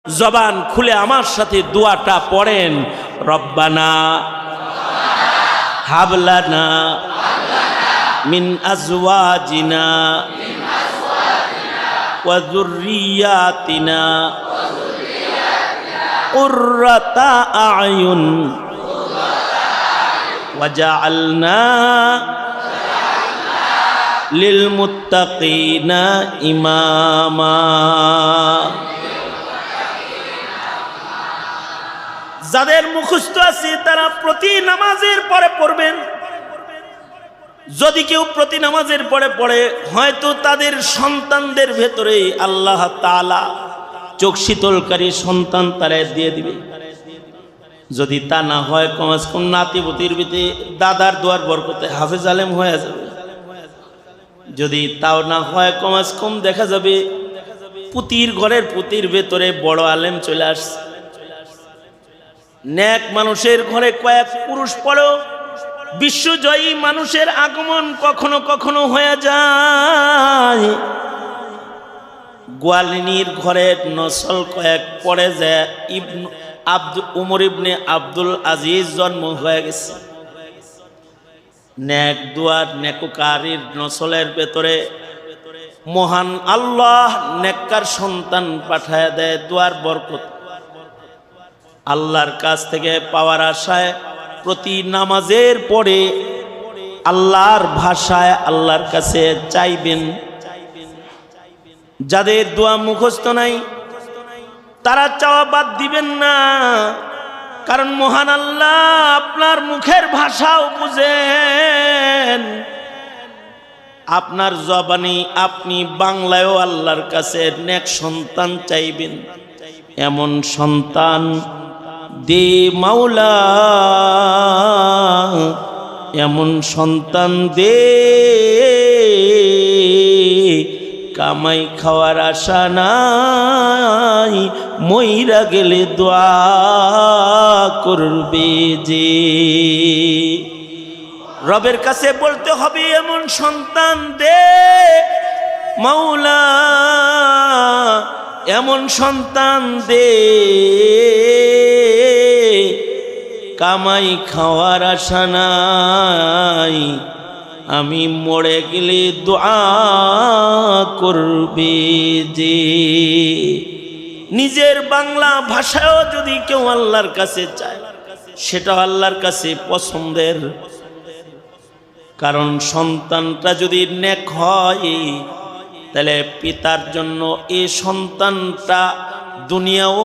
জবান খুলে আমার সাথে দোয়াটা পড়েন, রব্বানা হাবলানা মিন আজওয়াজিনা ওয়া যুররিয়াতিনা কুররাতা আয়ুন ওয়াজআলনা লিল মুত্তাকিনা ইমামা। যাদের মুখস্থ আছে তারা প্রতি নামাজের পরে পড়বেন। যদি কেউ প্রতি নামাজের পরে পড়ে, হয়তো তাদের সন্তানদের ভেতরে আল্লাহ তাআলা চোখ শীতলকারী সন্তান তারা দিয়ে দিবে। যদি তা না হয়, কমাস কম নাতিপুতির ভিতরে দাদার দোয়ার বরকতে হাফেজ আলেম হয়ে যাবে। যদি তাও না হয়, কমাস কম দেখা যাবে পুতির ঘরের পুতির ভেতরে বড় আলেম চলে আসছে। নেক মানুষের ঘরে কয়েক পুরুষ পড়ো, বিশ্বজয়ী মানুষের আগমন কখনো কখনো হয়ে যায়। গোয়ালিনীর ঘরের নসল কয়েক পড়ে যায়, উমর ইবনে আব্দুল আজিজ জন্ম হয়ে গেছে। নেক দুয়ার নেকুকারীর নসলের ভেতরে মহান আল্লাহ নেককার সন্তান পাঠায় দেয়। দুয়ার বরকত আল্লাহর কাছ থেকে পাওয়ার আশায় প্রতি নামাজের পরে আল্লাহর ভাষায় আল্লাহর কাছে চাইবেন। যাদের দোয়া মুখস্থ নাই তারা চাওয়া বাদ দিবেন না, কারণ মহান আল্লাহ আপনার মুখের ভাষাও বুঝেন। আপনার জবানি আপনি বাংলায়ও আল্লাহর কাছে নেক সন্তান চাইবেন। এমন সন্তান দে মাওলা, এমন সন্তান দে কামাই খাওয়ার আশা নাই, মইরা গেলে দোয়া করবে যে। রবের কাছে বলতে হবে, এমন সন্তান দে মাওলা, এমন সন্তান দে কামাই খাওয়ার আশা নাই, আমি মরে গেলে দোয়া করবে যে। নিজের বাংলা ভাষায়ও যদি কেউ আল্লাহর কাছে চায়, সেটা আল্লাহর কাছে পছন্দের। কারণ সন্তানটা যদি নেক হয়, তাহলে পিতার জন্য এই সন্তানটা দুনিয়াও